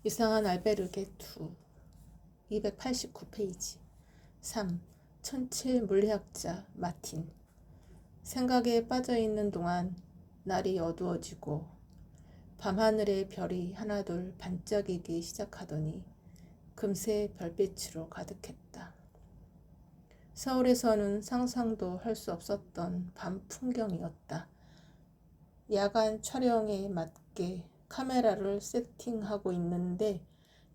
이상한 알베르게 2 289페이지 3. 천체 물리학자 마틴. 생각에 빠져있는 동안 날이 어두워지고 밤하늘의 별이 하나둘 반짝이기 시작하더니 금세 별빛으로 가득했다. 서울에서는 상상도 할 수 없었던 밤 풍경이었다. 야간 촬영에 맞게 카메라를 세팅하고 있는데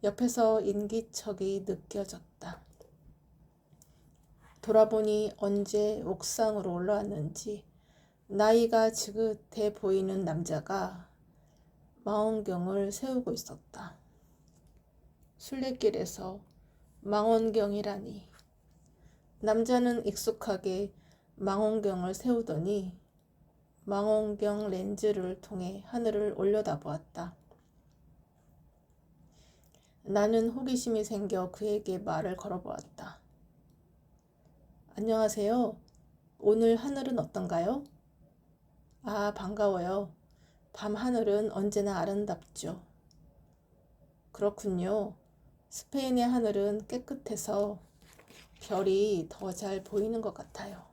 옆에서 인기척이 느껴졌다. 돌아보니 언제 옥상으로 올라왔는지 나이가 지긋해 보이는 남자가 망원경을 세우고 있었다. 순례길에서 망원경이라니. 남자는 익숙하게 망원경을 세우더니 망원경 렌즈를 통해 하늘을 올려다보았다. 나는 호기심이 생겨 그에게 말을 걸어보았다. 안녕하세요. 오늘 하늘은 어떤가요? 아, 반가워요. 밤 하늘은 언제나 아름답죠. 그렇군요. 스페인의 하늘은 깨끗해서 별이 더 잘 보이는 것 같아요.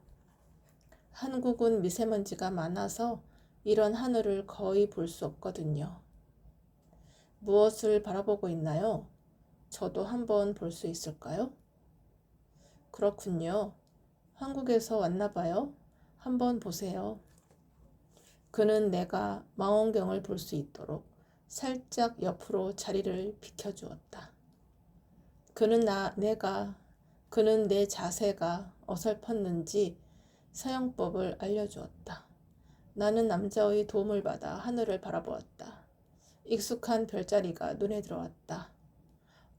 한국은 미세먼지가 많아서 이런 하늘을 거의 볼 수 없거든요. 무엇을 바라보고 있나요? 저도 한번 볼 수 있을까요? 그렇군요. 한국에서 왔나 봐요. 한번 보세요. 그는 내가 망원경을 볼 수 있도록 살짝 옆으로 자리를 비켜주었다. 그는 내 자세가 어설펐는지 사용법을 알려주었다. 나는 남자의 도움을 받아 하늘을 바라보았다. 익숙한 별자리가 눈에 들어왔다.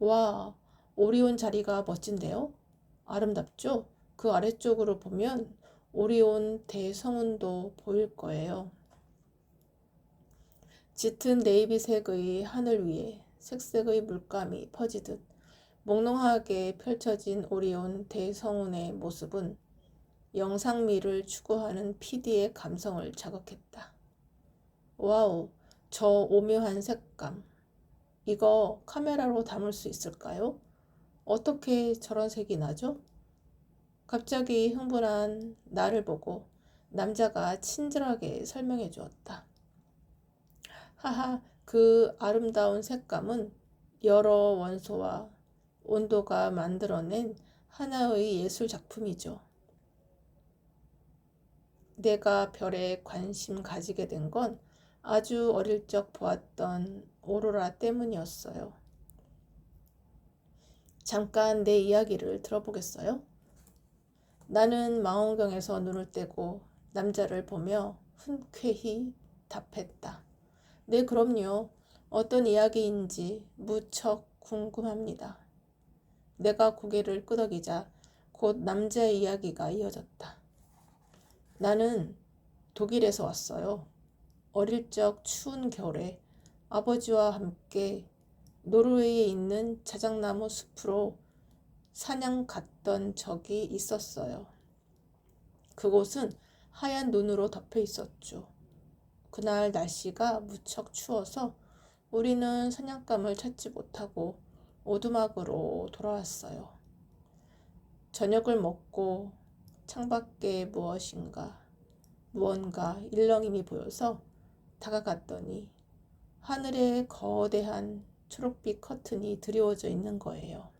와, 오리온 자리가 멋진데요? 아름답죠? 그 아래쪽으로 보면 오리온 대성운도 보일 거예요. 짙은 네이비색의 하늘 위에 색색의 물감이 퍼지듯 몽롱하게 펼쳐진 오리온 대성운의 모습은 영상미를 추구하는 PD의 감성을 자극했다. 와우, 저 오묘한 색감. 이거 카메라로 담을 수 있을까요? 어떻게 저런 색이 나죠? 갑자기 흥분한 나를 보고 남자가 친절하게 설명해 주었다. 하하, 그 아름다운 색감은 여러 원소와 온도가 만들어낸 하나의 예술 작품이죠. 내가 별에 관심 가지게 된 건 아주 어릴 적 보았던 오로라 때문이었어요. 잠깐 내 이야기를 들어보겠어요? 나는 망원경에서 눈을 떼고 남자를 보며 흔쾌히 답했다. 네, 그럼요. 어떤 이야기인지 무척 궁금합니다. 내가 고개를 끄덕이자 곧 남자의 이야기가 이어졌다. 나는 독일에서 왔어요. 어릴 적 추운 겨울에 아버지와 함께 노르웨이에 있는 자작나무 숲으로 사냥 갔던 적이 있었어요. 그곳은 하얀 눈으로 덮여 있었죠. 그날 날씨가 무척 추워서 우리는 사냥감을 찾지 못하고 오두막으로 돌아왔어요. 저녁을 먹고 창밖에 무언가 일렁임이 보여서 다가갔더니 하늘에 거대한 초록빛 커튼이 드리워져 있는 거예요.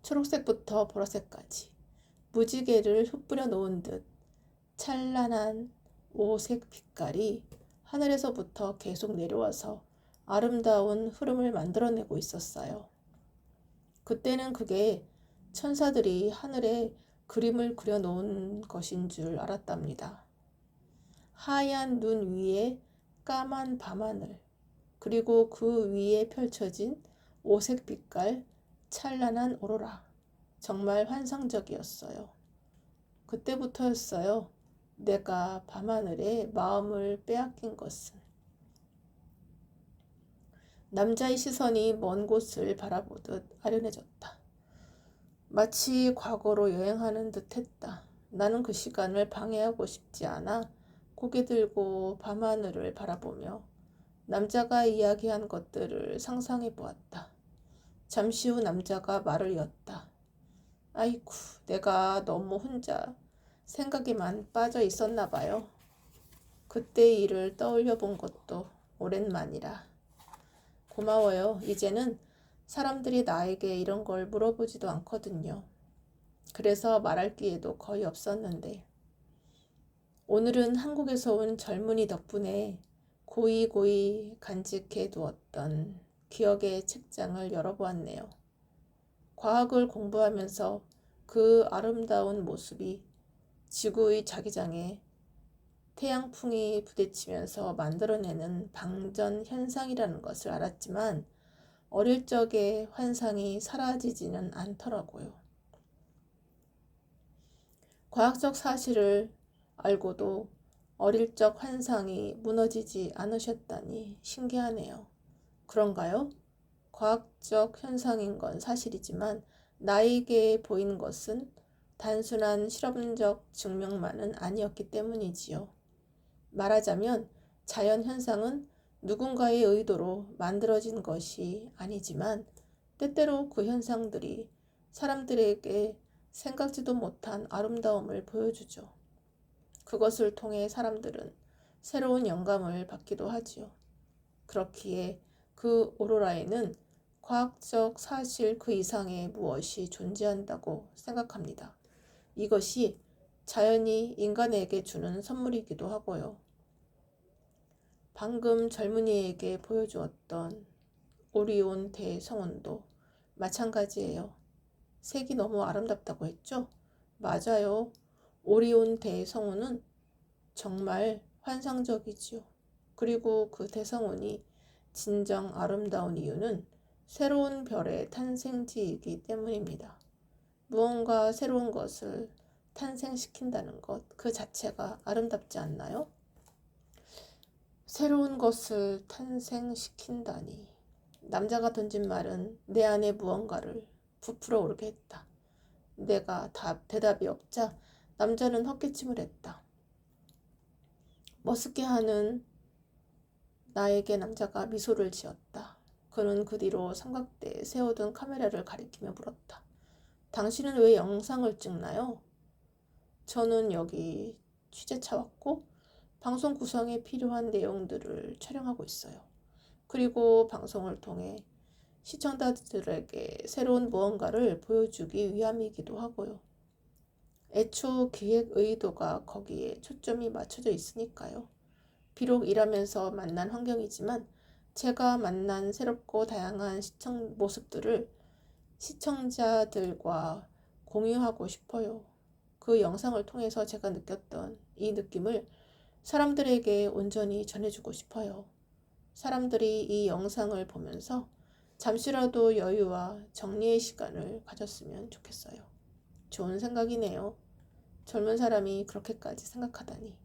초록색부터 보라색까지 무지개를 흩뿌려 놓은 듯 찬란한 오색 빛깔이 하늘에서부터 계속 내려와서 아름다운 흐름을 만들어내고 있었어요. 그때는 그게 천사들이 하늘에 그림을 그려놓은 것인 줄 알았답니다. 하얀 눈 위에 까만 밤하늘, 그리고 그 위에 펼쳐진 오색 빛깔 찬란한 오로라. 정말 환상적이었어요. 그때부터였어요. 내가 밤하늘에 마음을 빼앗긴 것은. 남자의 시선이 먼 곳을 바라보듯 아련해졌다. 마치 과거로 여행하는 듯 했다. 나는 그 시간을 방해하고 싶지 않아 고개 들고 밤하늘을 바라보며 남자가 이야기한 것들을 상상해 보았다. 잠시 후 남자가 말을 이었다. 아이쿠, 내가 너무 혼자 생각에만 빠져 있었나 봐요. 그때 일을 떠올려 본 것도 오랜만이라. 고마워요. 이제는 사람들이 나에게 이런 걸 물어보지도 않거든요. 그래서 말할 기회도 거의 없었는데. 오늘은 한국에서 온 젊은이 덕분에 고이 간직해 두었던 기억의 책장을 열어보았네요. 과학을 공부하면서 그 아름다운 모습이 지구의 자기장에 태양풍이 부딪히면서 만들어내는 방전 현상이라는 것을 알았지만 어릴 적의 환상이 사라지지는 않더라고요. 과학적 사실을 알고도 어릴 적 환상이 무너지지 않으셨다니 신기하네요. 그런가요? 과학적 현상인 건 사실이지만 나에게 보인 것은 단순한 실험적 증명만은 아니었기 때문이지요. 말하자면 자연 현상은 누군가의 의도로 만들어진 것이 아니지만 때때로 그 현상들이 사람들에게 생각지도 못한 아름다움을 보여주죠. 그것을 통해 사람들은 새로운 영감을 받기도 하지요. 그렇기에 그 오로라에는 과학적 사실 그 이상의 무엇이 존재한다고 생각합니다. 이것이 자연이 인간에게 주는 선물이기도 하고요. 방금 젊은이에게 보여주었던 오리온 대성운도 마찬가지예요. 색이 너무 아름답다고 했죠? 맞아요. 오리온 대성운은 정말 환상적이지요. 그리고 그 대성운이 진정 아름다운 이유는 새로운 별의 탄생지이기 때문입니다. 무언가 새로운 것을 탄생시킨다는 것 그 자체가 아름답지 않나요? 새로운 것을 탄생시킨다니. 남자가 던진 말은 내 안에 무언가를 부풀어 오르게 했다. 내가 대답이 없자 남자는 헛기침을 했다. 머쓱해 하는 나에게 남자가 미소를 지었다. 그는 그 뒤로 삼각대에 세워둔 카메라를 가리키며 물었다. 당신은 왜 영상을 찍나요? 저는 여기 취재차 왔고 방송 구성에 필요한 내용들을 촬영하고 있어요. 그리고 방송을 통해 시청자들에게 새로운 무언가를 보여주기 위함이기도 하고요. 애초 기획 의도가 거기에 초점이 맞춰져 있으니까요. 비록 일하면서 만난 환경이지만 제가 만난 새롭고 다양한 시청 모습들을 시청자들과 공유하고 싶어요. 그 영상을 통해서 제가 느꼈던 이 느낌을 사람들에게 온전히 전해주고 싶어요. 사람들이 이 영상을 보면서 잠시라도 여유와 정리의 시간을 가졌으면 좋겠어요. 좋은 생각이네요. 젊은 사람이 그렇게까지 생각하다니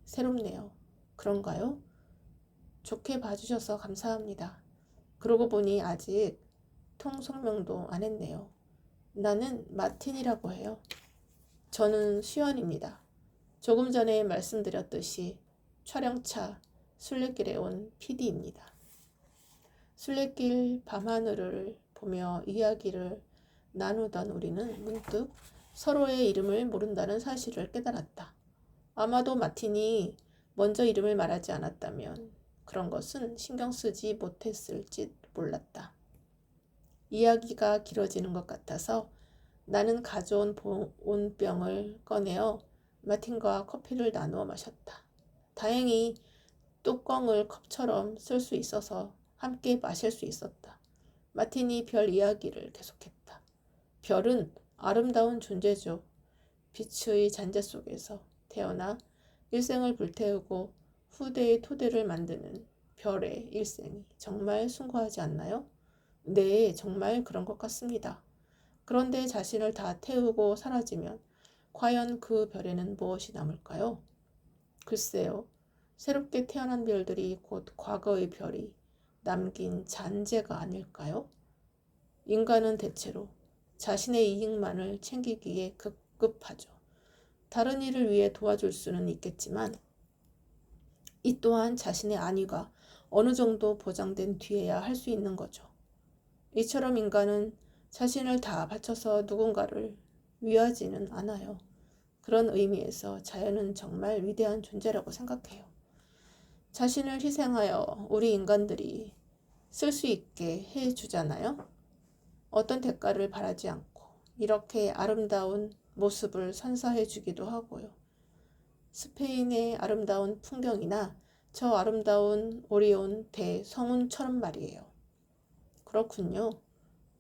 새롭네요. 그런가요? 좋게 봐주셔서 감사합니다. 그러고 보니 아직 통성명도 안 했네요. 나는 마틴이라고 해요. 저는 수연입니다. 조금 전에 말씀드렸듯이 촬영차 순례길에 온 PD입니다. 순례길 밤하늘을 보며 이야기를 나누던 우리는 문득 서로의 이름을 모른다는 사실을 깨달았다. 아마도 마틴이 먼저 이름을 말하지 않았다면 그런 것은 신경 쓰지 못했을지 몰랐다. 이야기가 길어지는 것 같아서 나는 가져온 보온병을 꺼내어 마틴과 커피를 나누어 마셨다. 다행히 뚜껑을 컵처럼 쓸 수 있어서 함께 마실 수 있었다. 마틴이 별 이야기를 계속했다. 별은 아름다운 존재죠. 빛의 잔재 속에서 태어나 일생을 불태우고 후대의 토대를 만드는 별의 일생이 정말 숭고하지 않나요? 네, 정말 그런 것 같습니다. 그런데 자신을 다 태우고 사라지면 과연 그 별에는 무엇이 남을까요? 글쎄요. 새롭게 태어난 별들이 곧 과거의 별이 남긴 잔재가 아닐까요? 인간은 대체로 자신의 이익만을 챙기기에 급급하죠. 다른 이를 위해 도와줄 수는 있겠지만 이 또한 자신의 안위가 어느 정도 보장된 뒤에야 할 수 있는 거죠. 이처럼 인간은 자신을 다 바쳐서 누군가를 위하지는 않아요. 그런 의미에서 자연은 정말 위대한 존재라고 생각해요. 자신을 희생하여 우리 인간들이 쓸 수 있게 해주잖아요. 어떤 대가를 바라지 않고 이렇게 아름다운 모습을 선사해 주기도 하고요. 스페인의 아름다운 풍경이나 저 아름다운 오리온 대성운처럼 말이에요. 그렇군요.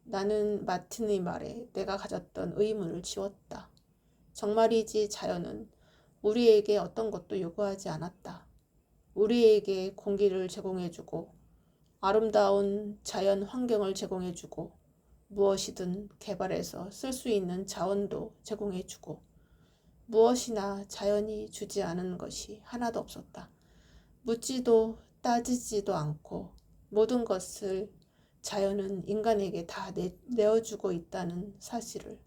나는 마틴의 말에 내가 가졌던 의문을 지웠다. 정말이지 자연은 우리에게 어떤 것도 요구하지 않았다. 우리에게 공기를 제공해주고 아름다운 자연 환경을 제공해주고 무엇이든 개발해서 쓸 수 있는 자원도 제공해주고 무엇이나 자연이 주지 않은 것이 하나도 없었다. 묻지도 따지지도 않고 모든 것을 자연은 인간에게 다 내어주고 있다는 사실을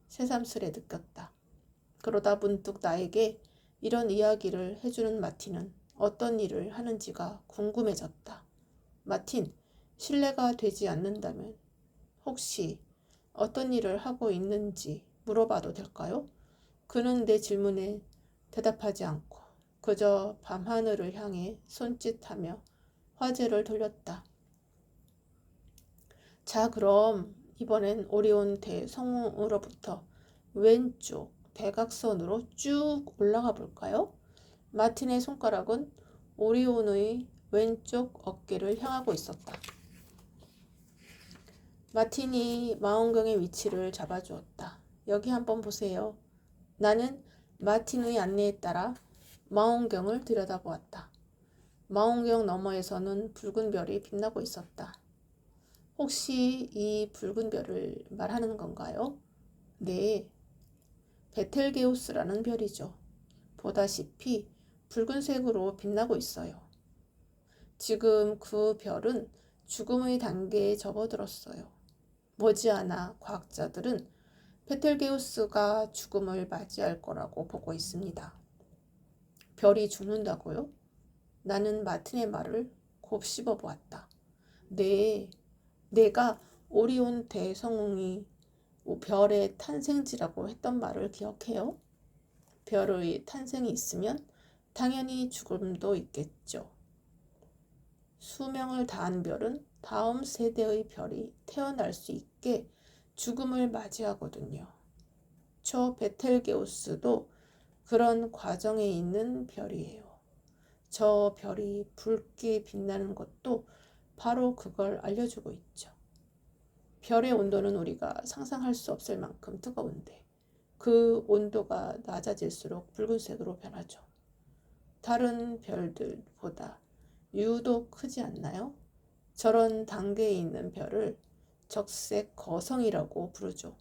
새삼스레 느꼈다. 그러다 문득 나에게 이런 이야기를 해주는 마틴은 어떤 일을 하는지가 궁금해졌다. 마틴, 실례가 되지 않는다면 혹시 어떤 일을 하고 있는지 물어봐도 될까요? 그는 내 질문에 대답하지 않고 그저 밤하늘을 향해 손짓하며 화제를 돌렸다. 자, 그럼 이번엔 오리온 대성우로부터 왼쪽 대각선으로 쭉 올라가 볼까요? 마틴의 손가락은 오리온의 왼쪽 어깨를 향하고 있었다. 마틴이 망원경의 위치를 잡아주었다. 여기 한번 보세요. 나는 마틴의 안내에 따라 망원경을 들여다보았다. 망원경 너머에서는 붉은 별이 빛나고 있었다. 혹시 이 붉은 별을 말하는 건가요? 네, 베텔게우스라는 별이죠. 보다시피 붉은색으로 빛나고 있어요. 지금 그 별은 죽음의 단계에 접어들었어요. 머지않아 과학자들은 베텔게우스가 죽음을 맞이할 거라고 보고 있습니다. 별이 죽는다고요? 나는 마틴의 말을 곱씹어 보았다. 네, 내가 오리온 대성운이 별의 탄생지라고 했던 말을 기억해요? 별의 탄생이 있으면 당연히 죽음도 있겠죠. 수명을 다한 별은 다음 세대의 별이 태어날 수 있게 죽음을 맞이하거든요. 저 베텔게우스도 그런 과정에 있는 별이에요. 저 별이 붉게 빛나는 것도 바로 그걸 알려주고 있죠. 별의 온도는 우리가 상상할 수 없을 만큼 뜨거운데 그 온도가 낮아질수록 붉은색으로 변하죠. 다른 별들보다 유독 크지 않나요? 저런 단계에 있는 별을 적색 거성이라고 부르죠.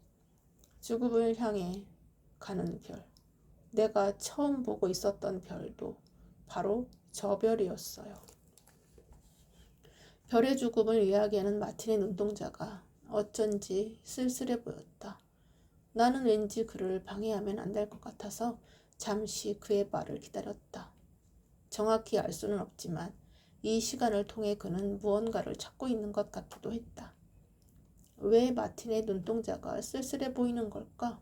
죽음을 향해 가는 별. 내가 처음 보고 있었던 별도 바로 저 별이었어요. 별의 죽음을 이야기하는 마틴의 눈동자가 어쩐지 쓸쓸해 보였다. 나는 왠지 그를 방해하면 안 될 것 같아서 잠시 그의 말을 기다렸다. 정확히 알 수는 없지만 이 시간을 통해 그는 무언가를 찾고 있는 것 같기도 했다. 왜 마틴의 눈동자가 쓸쓸해 보이는 걸까?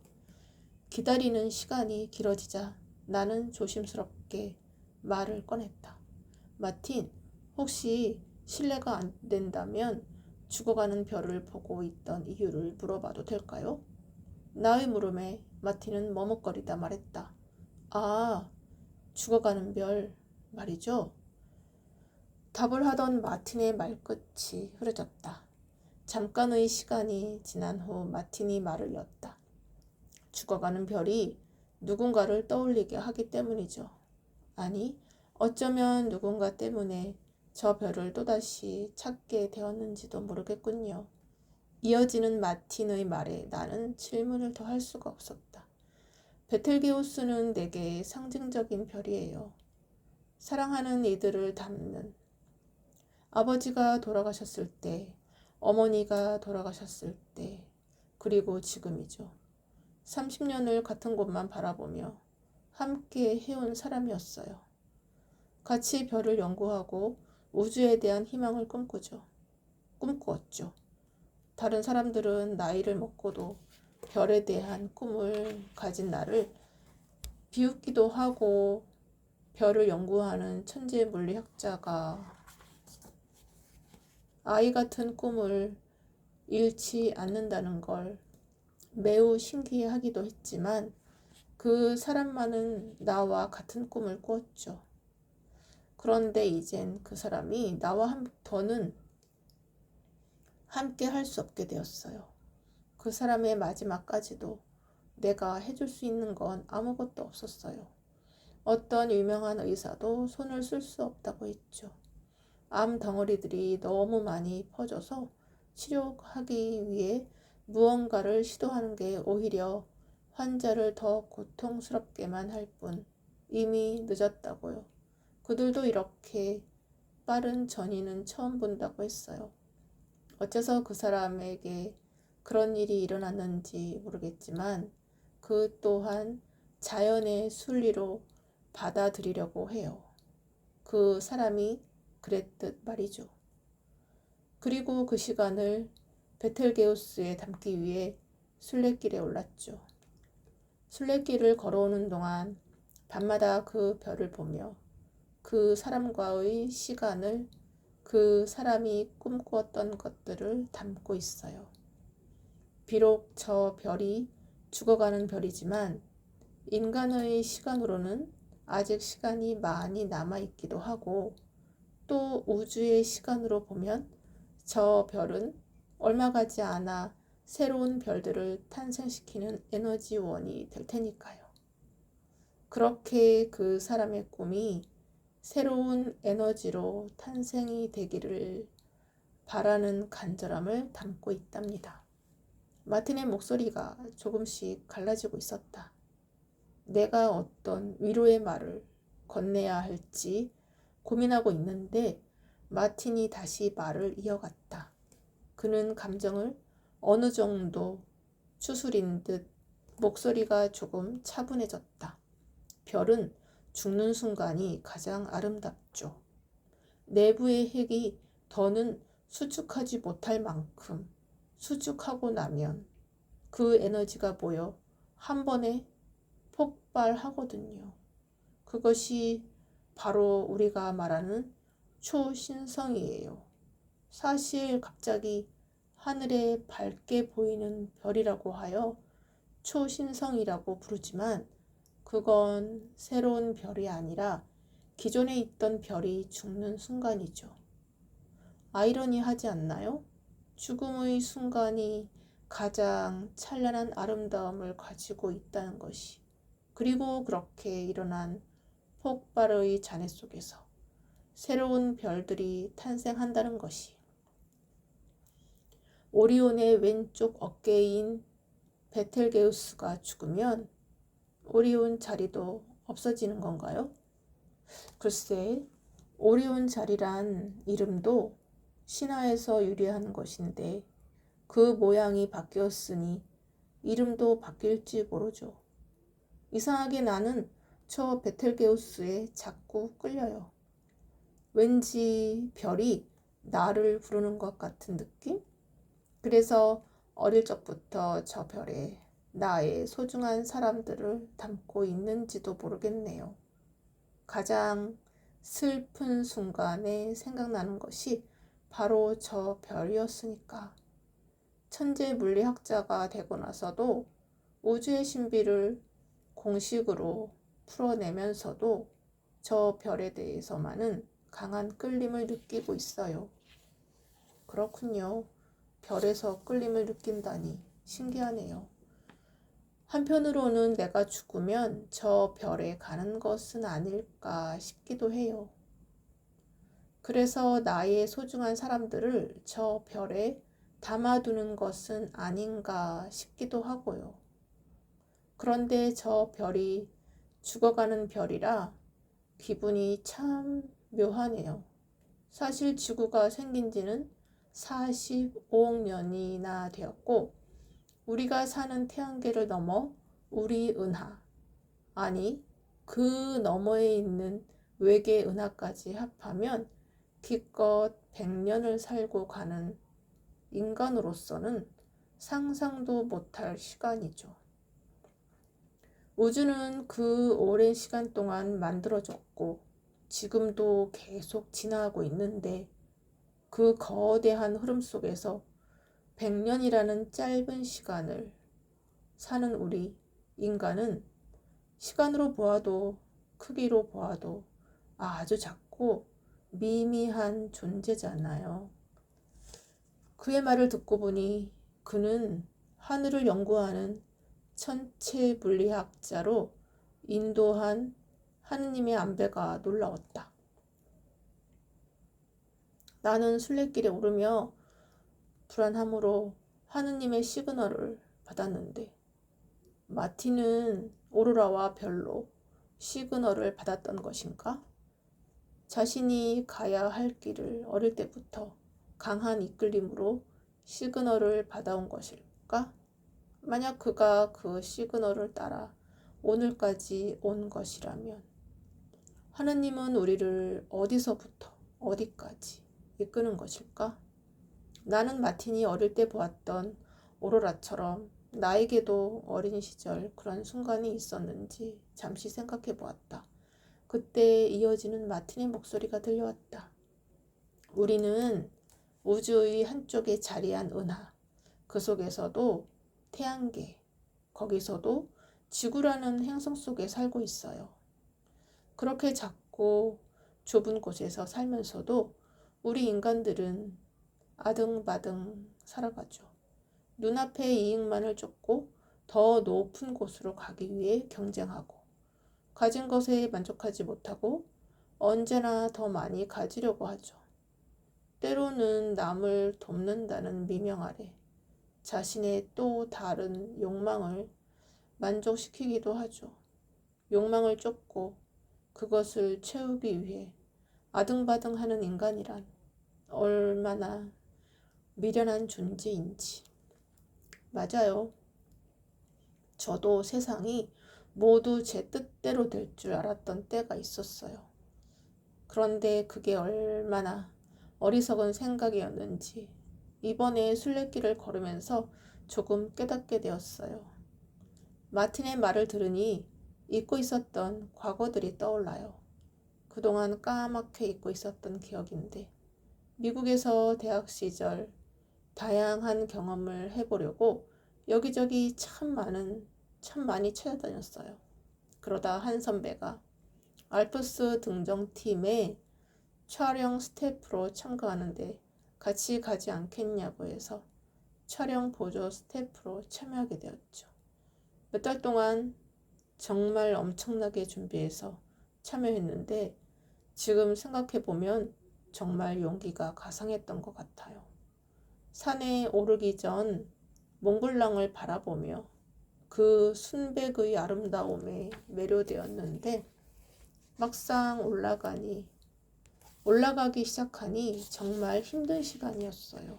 기다리는 시간이 길어지자 나는 조심스럽게 말을 꺼냈다. 마틴, 혹시 실례가 안 된다면 죽어가는 별을 보고 있던 이유를 물어봐도 될까요? 나의 물음에 마틴은 머뭇거리다 말했다. 아, 죽어가는 별 말이죠. 답을 하던 마틴의 말끝이 흐려졌다. 잠깐의 시간이 지난 후 마틴이 말을 이었다. 죽어가는 별이 누군가를 떠올리게 하기 때문이죠. 아니, 어쩌면 누군가 때문에 저 별을 또다시 찾게 되었는지도 모르겠군요. 이어지는 마틴의 말에 나는 질문을 더 할 수가 없었다. 베텔게우스는 내게 상징적인 별이에요. 사랑하는 이들을 담는 아버지가 돌아가셨을 때, 어머니가 돌아가셨을 때, 그리고 지금이죠. 30년을 같은 곳만 바라보며 함께 해온 사람이었어요. 같이 별을 연구하고 우주에 대한 희망을 꿈꾸었죠. 다른 사람들은 나이를 먹고도 별에 대한 꿈을 가진 나를 비웃기도 하고, 별을 연구하는 천재 물리학자가 아이 같은 꿈을 잃지 않는다는 걸 매우 신기해하기도 했지만, 그 사람만은 나와 같은 꿈을 꾸었죠. 그런데 이젠 그 사람이 나와 더는 함께 할 수 없게 되었어요. 그 사람의 마지막까지도 내가 해줄 수 있는 건 아무것도 없었어요. 어떤 유명한 의사도 손을 쓸 수 없다고 했죠. 암 덩어리들이 너무 많이 퍼져서 치료하기 위해 무언가를 시도하는 게 오히려 환자를 더 고통스럽게만 할 뿐 이미 늦었다고요. 그들도 이렇게 빠른 전이는 처음 본다고 했어요. 어째서 그 사람에게 그런 일이 일어났는지 모르겠지만 그 또한 자연의 순리로 받아들이려고 해요. 그 사람이 그랬듯 말이죠. 그리고 그 시간을 베텔게우스에 담기 위해 순례길에 올랐죠. 순례길을 걸어오는 동안 밤마다 그 별을 보며 그 사람과의 시간을, 그 사람이 꿈꾸었던 것들을 담고 있어요. 비록 저 별이 죽어가는 별이지만 인간의 시간으로는 아직 시간이 많이 남아있기도 하고, 또 우주의 시간으로 보면 저 별은 얼마 가지 않아 새로운 별들을 탄생시키는 에너지원이 될 테니까요. 그렇게 그 사람의 꿈이 새로운 에너지로 탄생이 되기를 바라는 간절함을 담고 있답니다. 마틴의 목소리가 조금씩 갈라지고 있었다. 내가 어떤 위로의 말을 건네야 할지 고민하고 있는데 마틴이 다시 말을 이어갔다. 그는 감정을 어느 정도 추스린 듯 목소리가 조금 차분해졌다. 별은 죽는 순간이 가장 아름답죠. 내부의 핵이 더는 수축하지 못할 만큼 수축하고 나면 그 에너지가 모여 한 번에 폭발하거든요. 그것이 바로 우리가 말하는 초신성이에요. 사실 갑자기 하늘에 밝게 보이는 별이라고 하여 초신성이라고 부르지만 그건 새로운 별이 아니라 기존에 있던 별이 죽는 순간이죠. 아이러니하지 않나요? 죽음의 순간이 가장 찬란한 아름다움을 가지고 있다는 것이. 그리고 그렇게 일어난 폭발의 잔해 속에서 새로운 별들이 탄생한다는 것이. 오리온의 왼쪽 어깨인 베텔게우스가 죽으면 오리온 자리도 없어지는 건가요? 글쎄, 오리온 자리란 이름도 신화에서 유래한 것인데 그 모양이 바뀌었으니 이름도 바뀔지 모르죠. 이상하게 나는 저 베텔게우스에 자꾸 끌려요. 왠지 별이 나를 부르는 것 같은 느낌? 그래서 어릴 적부터 저 별에 나의 소중한 사람들을 담고 있는지도 모르겠네요. 가장 슬픈 순간에 생각나는 것이 바로 저 별이었으니까. 천재 물리학자가 되고 나서도 우주의 신비를 공식으로 풀어내면서도 저 별에 대해서만은 강한 끌림을 느끼고 있어요. 그렇군요. 별에서 끌림을 느낀다니 신기하네요. 한편으로는 내가 죽으면 저 별에 가는 것은 아닐까 싶기도 해요. 그래서 나의 소중한 사람들을 저 별에 담아두는 것은 아닌가 싶기도 하고요. 그런데 저 별이 죽어가는 별이라 기분이 참 묘하네요. 사실 지구가 생긴 지는 45억 년이나 되었고 우리가 사는 태양계를 넘어 우리 은하, 아니 그 너머에 있는 외계 은하까지 합하면 기껏 100년을 살고 가는 인간으로서는 상상도 못할 시간이죠. 우주는 그 오랜 시간 동안 만들어졌고 지금도 계속 진화하고 있는데 그 거대한 흐름 속에서 100년이라는 짧은 시간을 사는 우리 인간은 시간으로 보아도 크기로 보아도 아주 작고 미미한 존재잖아요. 그의 말을 듣고 보니 그는 하늘을 연구하는 천체물리학자로 인도한 하느님의 안배가 놀라웠다. 나는 순례길에 오르며 불안함으로 하느님의 시그널을 받았는데 마틴은 오로라와 별로 시그널을 받았던 것인가? 자신이 가야 할 길을 어릴 때부터 강한 이끌림으로 시그널을 받아온 것일까? 만약 그가 그 시그널을 따라 오늘까지 온 것이라면 하느님은 우리를 어디서부터 어디까지 이끄는 것일까? 나는 마틴이 어릴 때 보았던 오로라처럼 나에게도 어린 시절 그런 순간이 있었는지 잠시 생각해 보았다. 그때 이어지는 마틴의 목소리가 들려왔다. 우리는 우주의 한쪽에 자리한 은하, 그 속에서도 태양계, 거기서도 지구라는 행성 속에 살고 있어요. 그렇게 작고 좁은 곳에서 살면서도 우리 인간들은 아등바등 살아가죠. 눈앞의 이익만을 쫓고 더 높은 곳으로 가기 위해 경쟁하고 가진 것에 만족하지 못하고 언제나 더 많이 가지려고 하죠. 때로는 남을 돕는다는 미명 아래 자신의 또 다른 욕망을 만족시키기도 하죠. 욕망을 쫓고 그것을 채우기 위해 아등바등하는 인간이란 얼마나 미련한 존재인지. 맞아요. 저도 세상이 모두 제 뜻대로 될 줄 알았던 때가 있었어요. 그런데 그게 얼마나 어리석은 생각이었는지 이번에 순례길을 걸으면서 조금 깨닫게 되었어요. 마틴의 말을 들으니 잊고 있었던 과거들이 떠올라요. 그동안 까맣게 잊고 있었던 기억인데 미국에서 대학 시절 다양한 경험을 해보려고 여기저기 참 많이 찾아다녔어요. 그러다 한 선배가 알프스 등정팀에 촬영 스태프로 참가하는데 같이 가지 않겠냐고 해서 촬영 보조 스태프로 참여하게 되었죠. 몇 달 동안 정말 엄청나게 준비해서 참여했는데 지금 생각해보면 정말 용기가 가상했던 것 같아요. 산에 오르기 전 몽블랑을 바라보며 그 순백의 아름다움에 매료되었는데 막상 올라가기 시작하니 정말 힘든 시간이었어요.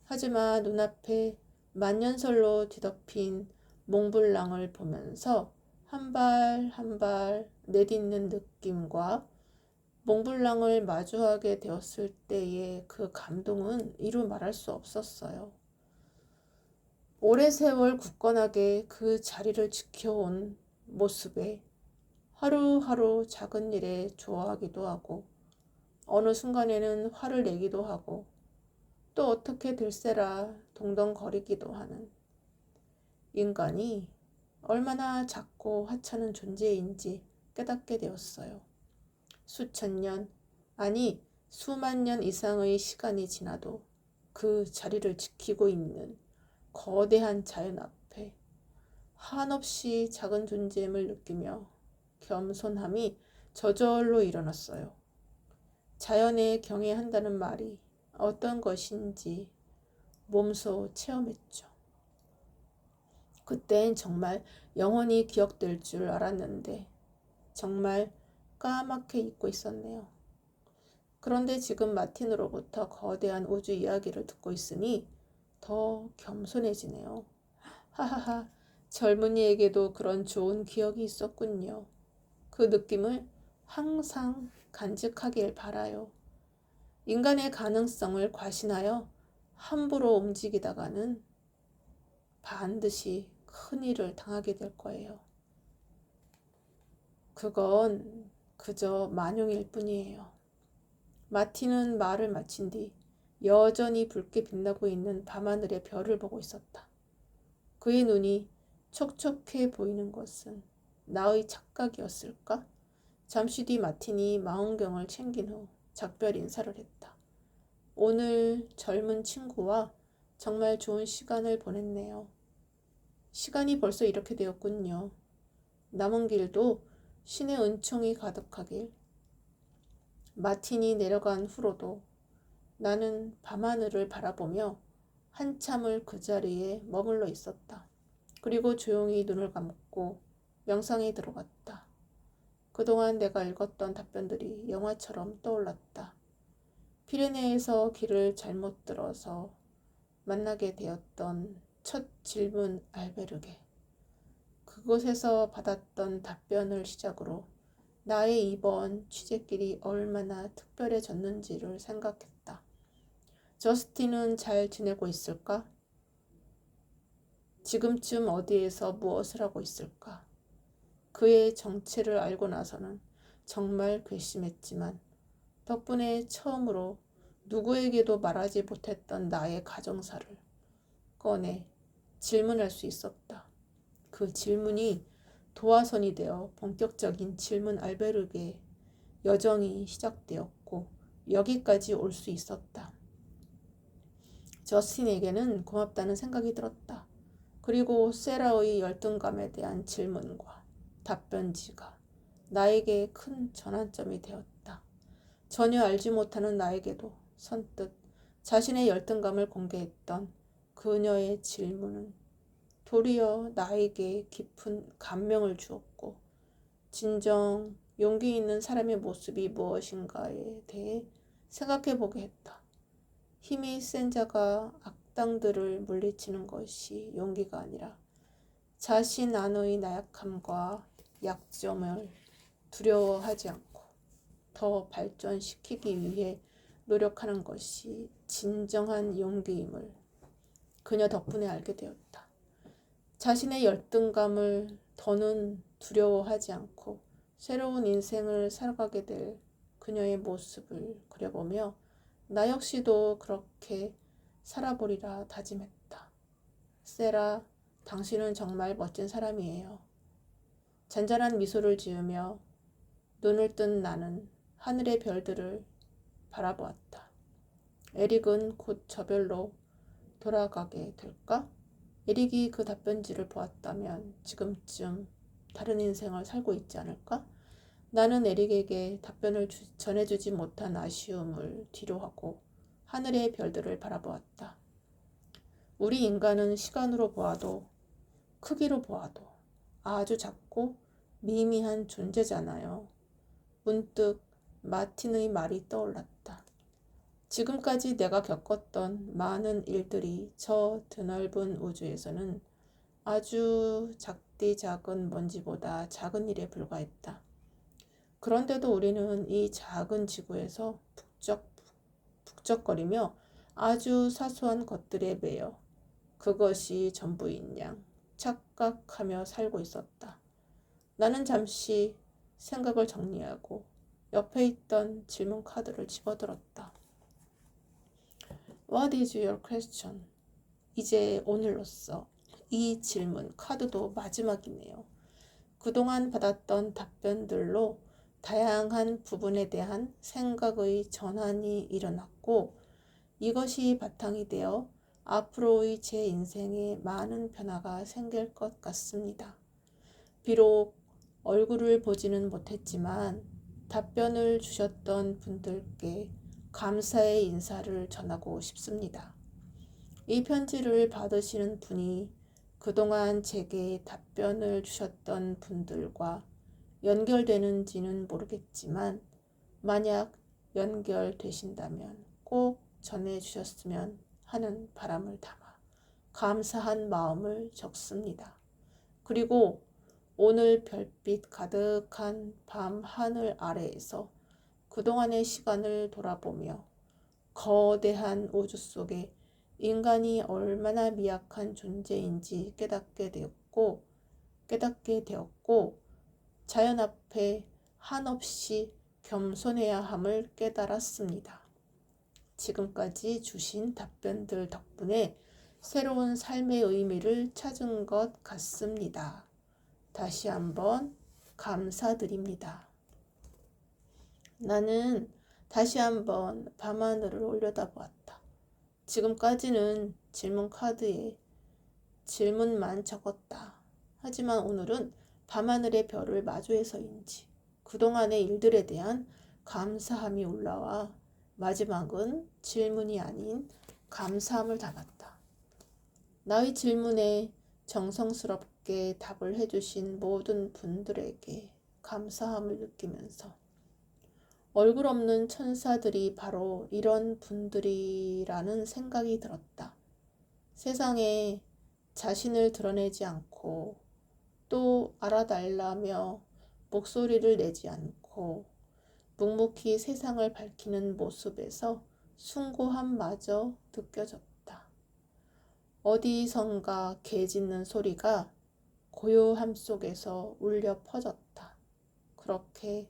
하지만 눈앞에 만년설로 뒤덮인 몽블랑을 보면서 한 발 한 발 내딛는 느낌과 몽블랑을 마주하게 되었을 때의 그 감동은 이루 말할 수 없었어요. 오랜 세월 굳건하게 그 자리를 지켜온 모습에 하루하루 작은 일에 좋아하기도 하고 어느 순간에는 화를 내기도 하고 또 어떻게 들세라 동덩거리기도 하는 인간이 얼마나 작고 하찮은 존재인지 깨닫게 되었어요. 수천 년, 아니 수만 년 이상의 시간이 지나도 그 자리를 지키고 있는 거대한 자연 앞에 한없이 작은 존재임을 느끼며 겸손함이 저절로 일어났어요. 자연에 경애한다는 말이 어떤 것인지 몸소 체험했죠. 그땐 정말 영원히 기억될 줄 알았는데 정말 까맣게 잊고 있었네요. 그런데 지금 마틴으로부터 거대한 우주 이야기를 듣고 있으니 더 겸손해지네요. 하하하, 젊은이에게도 그런 좋은 기억이 있었군요. 그 느낌을 항상 간직하길 바라요. 인간의 가능성을 과신하여 함부로 움직이다가는 반드시 큰일을 당하게 될 거예요. 그건 그저 만용일 뿐이에요. 마틴은 말을 마친 뒤 여전히 붉게 빛나고 있는 밤하늘의 별을 보고 있었다. 그의 눈이 촉촉해 보이는 것은 나의 착각이었을까? 잠시 뒤 마틴이 망원경을 챙긴 후 작별 인사를 했다. 오늘 젊은 친구와 정말 좋은 시간을 보냈네요. 시간이 벌써 이렇게 되었군요. 남은 길도 신의 은총이 가득하길. 마틴이 내려간 후로도 나는 밤하늘을 바라보며 한참을 그 자리에 머물러 있었다. 그리고 조용히 눈을 감고 명상에 들어갔다. 그동안 내가 읽었던 답변들이 영화처럼 떠올랐다. 피레네에서 길을 잘못 들어서 만나게 되었던 첫 질문 알베르게. 그곳에서 받았던 답변을 시작으로 나의 이번 취재길이 얼마나 특별해졌는지를 생각했다. 저스틴은 잘 지내고 있을까? 지금쯤 어디에서 무엇을 하고 있을까? 그의 정체를 알고 나서는 정말 괘씸했지만 덕분에 처음으로 누구에게도 말하지 못했던 나의 가정사를 꺼내 질문할 수 있었다. 그 질문이 도화선이 되어 본격적인 질문 알베르게 여정이 시작되었고 여기까지 올 수 있었다. 저스틴에게는 고맙다는 생각이 들었다. 그리고 세라의 열등감에 대한 질문과 답변지가 나에게 큰 전환점이 되었다. 전혀 알지 못하는 나에게도 선뜻 자신의 열등감을 공개했던 그녀의 질문은 도리어 나에게 깊은 감명을 주었고 진정 용기 있는 사람의 모습이 무엇인가에 대해 생각해 보게 했다. 힘이 센 자가 악당들을 물리치는 것이 용기가 아니라 자신 안의 나약함과 약점을 두려워하지 않고 더 발전시키기 위해 노력하는 것이 진정한 용기임을 그녀 덕분에 알게 되었다. 자신의 열등감을 더는 두려워하지 않고 새로운 인생을 살아가게 될 그녀의 모습을 그려보며 나 역시도 그렇게 살아보리라 다짐했다. 세라, 당신은 정말 멋진 사람이에요. 잔잔한 미소를 지으며 눈을 뜬 나는 하늘의 별들을 바라보았다. 에릭은 곧 저별로 돌아가게 될까? 에릭이 그 답변지를 보았다면 지금쯤 다른 인생을 살고 있지 않을까? 나는 에릭에게 답변을 전해주지 못한 아쉬움을 뒤로하고 하늘의 별들을 바라보았다. 우리 인간은 시간으로 보아도 크기로 보아도 아주 작고 미미한 존재잖아요. 문득 마틴의 말이 떠올랐다. 지금까지 내가 겪었던 많은 일들이 저 드넓은 우주에서는 아주 작디 작은 먼지보다 작은 일에 불과했다. 그런데도 우리는 이 작은 지구에서 북적거리며 아주 사소한 것들에 매여 그것이 전부인 양 착각하며 살고 있었다. 나는 잠시 생각을 정리하고 옆에 있던 질문 카드를 집어들었다. What is your question? 이제 오늘로써 이 질문 카드도 마지막이네요. 그동안 받았던 답변들로 다양한 부분에 대한 생각의 전환이 일어났고 이것이 바탕이 되어 앞으로의 제 인생에 많은 변화가 생길 것 같습니다. 비록 얼굴을 보지는 못했지만 답변을 주셨던 분들께 감사의 인사를 전하고 싶습니다. 이 편지를 받으시는 분이 그동안 제게 답변을 주셨던 분들과 연결되는지는 모르겠지만 만약 연결되신다면 꼭 전해주셨으면 하는 바람을 담아 감사한 마음을 적습니다. 그리고 오늘 별빛 가득한 밤 하늘 아래에서 그동안의 시간을 돌아보며 거대한 우주 속에 인간이 얼마나 미약한 존재인지 깨닫게 되었고 자연 앞에 한없이 겸손해야 함을 깨달았습니다. 지금까지 주신 답변들 덕분에 새로운 삶의 의미를 찾은 것 같습니다. 다시 한번 감사드립니다. 나는 다시 한번 밤하늘을 올려다보았다. 지금까지는 질문 카드에 질문만 적었다. 하지만 오늘은 밤하늘의 별을 마주해서인지 그동안의 일들에 대한 감사함이 올라와 마지막은 질문이 아닌 감사함을 담았다. 나의 질문에 정성스럽게 답을 해주신 모든 분들에게 감사함을 느끼면서 얼굴 없는 천사들이 바로 이런 분들이라는 생각이 들었다. 세상에 자신을 드러내지 않고 또 알아달라며 목소리를 내지 않고 묵묵히 세상을 밝히는 모습에서 숭고함마저 느껴졌다. 어디선가 개 짖는 소리가 고요함 속에서 울려 퍼졌다. 그렇게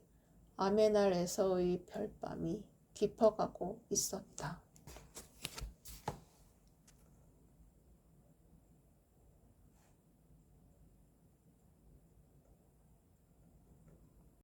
아메날에서의 별밤이 깊어가고 있었다.